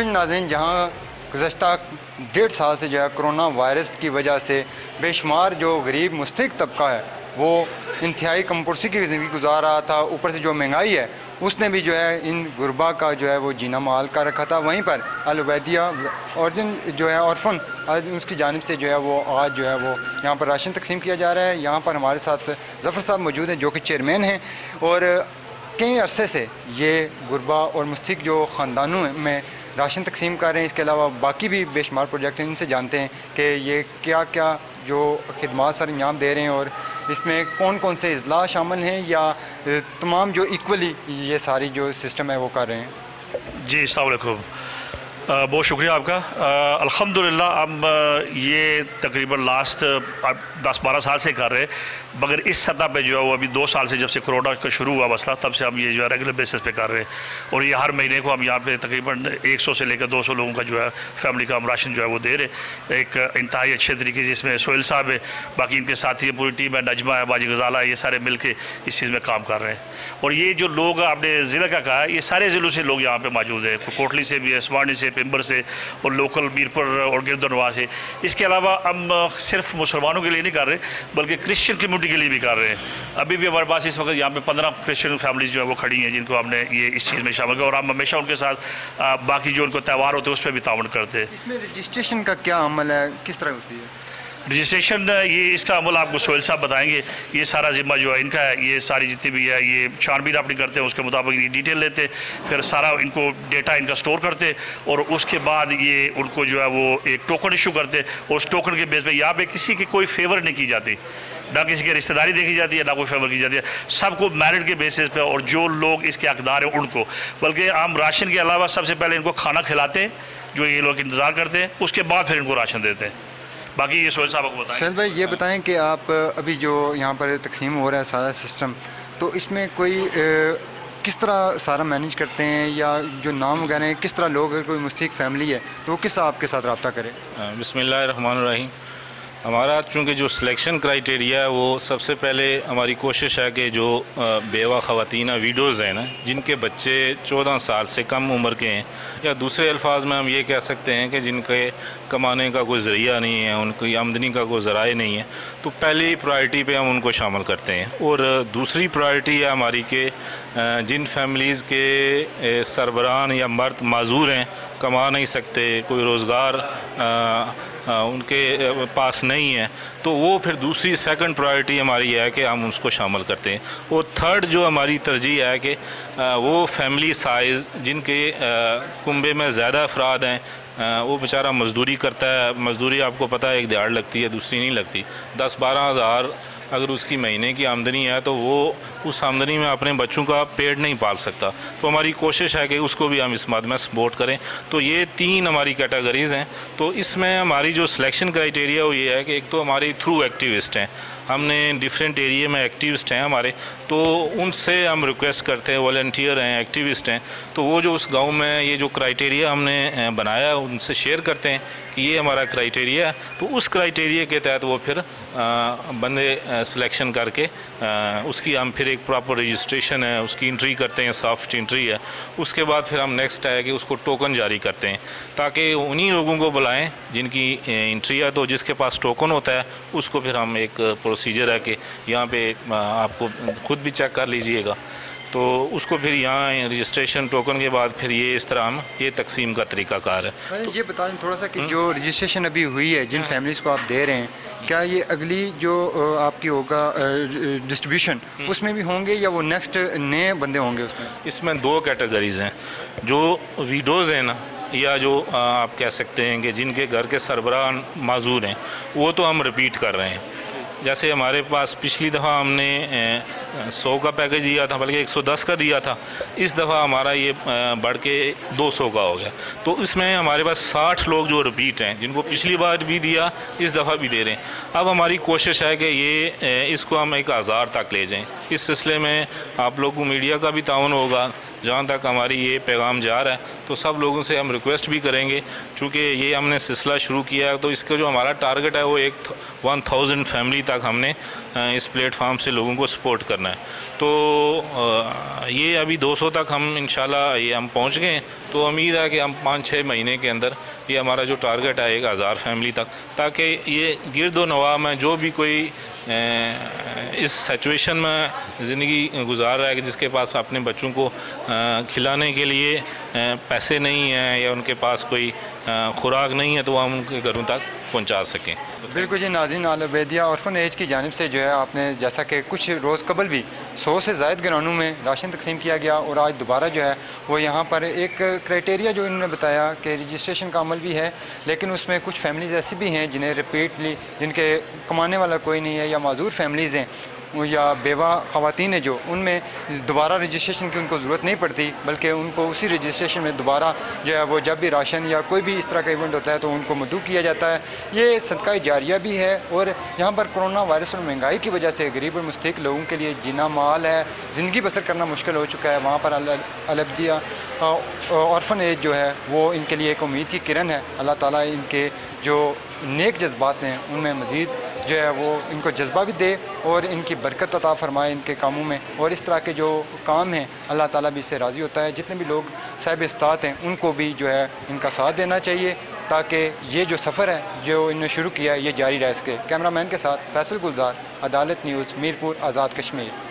देखो नाज़रीन, जहाँ गुज़श्ता 1.5 साल से जो है कोरोना वायरस की वजह से बेशुमार जो गरीब मुस्तहिक तबका है वो इंतहाई कमपुरसी की ज़िंदगी गुजार रहा था, ऊपर से जो महंगाई है उसने भी जो है इन गुरबा का जो है वो जीना मुहाल कर रखा था। वहीं पर अल उबैदिया ऑर्जन जो है ऑर्फन उसकी जानिब से जो है वो आज जो है वो यहाँ पर राशन तकसीम किया जा रहा है। यहाँ पर हमारे साथ ज़फ़र साहब मौजूद हैं जो कि चेयरमैन हैं और कई अरसे से ये गुरबा और मुस्तहिक जो ख़ानदानों में राशन तकसीम कर रहे हैं। इसके अलावा बाकी भी बेशुमार प्रोजेक्ट हैं, इनसे जानते हैं कि ये क्या क्या जो खिदमात सर अंजाम दे रहे हैं और इसमें कौन कौन से अजला शामिल हैं या तमाम जो इक्वली ये सारी जो सिस्टम है वो कर रहे हैं। जी अस्सलाम वालेकुम, बहुत शुक्रिया आपका। अल्हम्दुलिल्लाह हम ये तकरीबन लास्ट 10-12 साल से कर रहे हैं, मगर इस सतह पे जो है वो अभी 2 साल से जब से कोरोना का शुरू हुआ मसला तब से हम ये जो है रेगुलर बेसिस पे कर रहे हैं। और ये हर महीने को हम यहाँ पे तकरीबन 100 से लेकर 200 लोगों का जो है फैमिली का हम राशन जो है वो दे रहे एक इंतहाई अच्छे तरीके से। जिसमें सोहेल साहब है, बाकी इनके साथी है, पूरी टीम है, नजमा है, बाजी गजाला है, ये सारे मिल के इस चीज़ में काम कर रहे हैं। और ये जो लोग आपने ज़िले का कहा, ये सारे ज़िलों से लोग यहाँ पर मौजूद है, कोटली से भी है, स्वानी से, पिंबर से और लोकल मीरपुर और गिरदनवा से। इसके अलावा हम सिर्फ मुसलमानों के लिए नहीं कर रहे बल्कि क्रिश्चियन कम्युनिटी के लिए भी कर रहे हैं। अभी भी हमारे पास इस वक्त यहाँ पे 15 क्रिश्चियन फैमिलीज जो है वो खड़ी हैं जिनको हमने ये इस चीज़ में शामिल किया और हम हमेशा उनके साथ बाकी जो उनको त्यौहार होते हैं उस पर भी ताउन करते हैं। इसमें रजिस्ट्रेशन का क्या अमल है, किस तरह होती है रजिस्ट्रेशन? ये इसका अमल आपको सोहेल साहब बताएंगे। ये सारा जिम्मा जो है इनका है, ये सारी जितनी भी है ये छानबीन अपनी करते हैं, उसके मुताबिक ये डिटेल लेते, फिर सारा इनको डेटा इनका स्टोर करते और उसके बाद ये उनको जो है वो एक टोकन इशू करते और उस टोकन के बेस पे यहाँ पे किसी की कोई फेवर नहीं की जाती, ना किसी की रिश्तेदारी देखी जाती है, ना कोई फेवर की जाती है, सबको मेरिट के बेसिस पे और जो लोग इसके हकदार हैं उनको। बल्कि हम राशन के अलावा सबसे पहले इनको खाना खिलाते हैं जो ये लोग इंतज़ार करते हैं, उसके बाद फिर इनको राशन देते हैं। बाकी ये सोहेल साहब को बताएं। सोहेल भाई ये बताएं कि आप अभी जो यहाँ पर तकसीम हो रहा है सारा सिस्टम, तो इसमें कोई किस तरह सारा मैनेज करते हैं या जो नाम वगैरह हैं किस तरह लोग, कोई मुस्तहिक फैमिली है तो वो किस आपके साथ रब्ता करे? बिस्मिल्लाहिर्रहमानिर्रहीम। हमारा चूँकि जो सिलेक्शन क्राइटेरिया है वो सबसे पहले हमारी कोशिश है कि जो बेवा ख़वातीन वीडोज़ हैं ना, जिनके बच्चे 14 साल से कम उम्र के हैं, या दूसरे अल्फाज में हम ये कह सकते हैं कि जिनके कमाने का कोई ज़रिया नहीं है, उनकी आमदनी का कोई ज़राए नहीं है, तो पहली प्रायोरिटी पे हम उनको शामिल करते हैं। और दूसरी प्रायोरिटी है हमारी कि जिन फैमिलीज़ के सरबरान या मर्द माजूर हैं, कमा नहीं सकते, कोई रोज़गार उनके पास नहीं है, तो वो फिर दूसरी सेकंड प्रायोरिटी हमारी है कि हम उसको शामिल करते हैं। और थर्ड जो हमारी तरजीह है कि वो फैमिली साइज़ जिनके कुंबे में ज़्यादा अफराद हैं, वो बेचारा मज़दूरी करता है, मज़दूरी आपको पता है एक दिहाड़ लगती है, दूसरी नहीं लगती। 10-12 हज़ार अगर उसकी महीने की आमदनी है तो वो उस आमदनी में अपने बच्चों का पेट नहीं पाल सकता। तो हमारी कोशिश है कि उसको भी हम इस बात में सपोर्ट करें। तो ये 3 हमारी कैटेगरीज़ हैं। तो इसमें हमारी जो सिलेक्शन क्राइटेरिया वो ये है कि एक तो हमारी थ्रू एक्टिविस्ट हैं, हमने डिफरेंट एरिया में एक्टिविस्ट हैं हमारे, तो उनसे हम रिक्वेस्ट करते हैं, वॉलंटियर हैं, एक्टिविस्ट हैं, तो वो जो उस गांव में ये जो क्राइटेरिया हमने बनाया उनसे शेयर करते हैं कि ये हमारा क्राइटेरिया है। तो उस क्राइटेरिया के तहत वो फिर बंदे सिलेक्शन करके उसकी हम फिर एक प्रॉपर रजिस्ट्रेशन है, उसकी एंट्री करते हैं, सॉफ्ट एंट्री है। उसके बाद फिर हम नेक्स्ट है कि उसको टोकन जारी करते हैं ताकि उन्हीं लोगों को बुलाएं जिनकी एंट्री है, तो जिसके पास टोकन होता है उसको फिर हम एक प्रोसीजर है कि यहाँ पे आपको खुद भी चेक कर लीजिएगा, तो उसको फिर यहाँ रजिस्ट्रेशन टोकन के बाद फिर ये इस तरह हम ये तकसीम का तरीक़ाकार है। तो ये बता दें थोड़ा सा कि जो रजिस्ट्रेशन अभी हुई है, जिन फैमिलीज़ को आप दे रहे हैं, क्या ये अगली जो आपकी होगा डिस्ट्रीब्यूशन उसमें भी होंगे या वो नेक्स्ट नए बंदे होंगे उसमें? इसमें 2 कैटेगरीज़ हैं। जो वीडोज़ हैं ना, या जो आप कह सकते हैं कि जिनके घर के सरबराह माजूर हैं, वो तो हम रिपीट कर रहे हैं। जैसे हमारे पास पिछली दफ़ा हमने 100 का पैकेज दिया था, बल्कि 110 का दिया था, इस दफ़ा हमारा ये बढ़ के 200 का हो गया। तो इसमें हमारे पास 60 लोग जो रिपीट हैं, जिनको पिछली बार भी दिया इस दफ़ा भी दे रहे हैं। अब हमारी कोशिश है कि ये इसको हम 1000 तक ले जाएं। इस सिलसिले में आप लोगों को मीडिया का भी ताउन होगा, जहाँ तक हमारी ये पैगाम जा रहा है, तो सब लोगों से हम रिक्वेस्ट भी करेंगे, चूँकि ये हमने सिलसिला शुरू किया है, तो इसका जो हमारा टारगेट है वो 1000 फैमिली तक हमने इस प्लेटफार्म से लोगों को सपोर्ट करना करना है। तो ये अभी 200 तक हम इंशाल्लाह ये हम पहुंच गए, तो उम्मीद है कि हम 5-6 महीने के अंदर ये हमारा जो टारगेट है 1000 फैमिली तक, ताकि ये गिरदो नवा में जो भी कोई इस सिचुएशन में ज़िंदगी गुजार रहा है कि जिसके पास अपने बच्चों को खिलाने के लिए पैसे नहीं हैं या उनके पास कोई खुराक नहीं है, तो हम उनके घरों तक पहुंचा सकें। बिल्कुल जी नाज़रीन, आल उबैदिया ऑर्फन एज की जानिब से जो है आपने जैसा कि कुछ रोज़ कबल भी 100 से ज़ायद घरानों में राशन तकसीम किया गया, और आज दोबारा जो है वो यहाँ पर एक क्राइटेरिया जो इन्होंने बताया कि रजिस्ट्रेशन का अमल भी है, लेकिन उसमें कुछ फैमिलीज़ ऐसी भी हैं जिन्हें रिपीटली, जिनके कमाने वाला कोई नहीं है या माजूर फैमिलीज़ हैं या बेवा ख़वातीन है, जो उनमें दोबारा रजिस्ट्रेशन की उनको ज़रूरत नहीं पड़ती, बल्कि उनको उसी रजिस्ट्रेशन में दोबारा जो है वो जब भी राशन या कोई भी इस तरह का इवेंट होता है तो उनको मदऊ किया जाता है। ये सदका जारिया भी है, और यहाँ पर कोरोना वायरस और महंगाई की वजह से गरीब और मुस्तहिक लोगों के लिए जीना माल है, ज़िंदगी बसर करना मुश्किल हो चुका है। वहाँ पर अल उबैदिया ऑर्फन एज जो है वो इनके लिए एक उम्मीद की किरण है। अल्लाह ताला इनके जो नेक जज्बात हैं उनमें मज़ीद जो है वो इनको जज्बा भी दे और इनकी बरकत अता फरमाए इनके कामों में, और इस तरह के जो काम हैं अल्लाह ताला भी इससे राज़ी होता है। जितने भी लोग साहिब इस्तात हैं उनको भी जो है इनका साथ देना चाहिए, ताकि ये जो सफ़र है जो इन्होंने शुरू किया है ये जारी रह सके। कैमरामैन के साथ फैसल गुलजार, अदालत न्यूज़, मीरपुर, आज़ाद कश्मीर।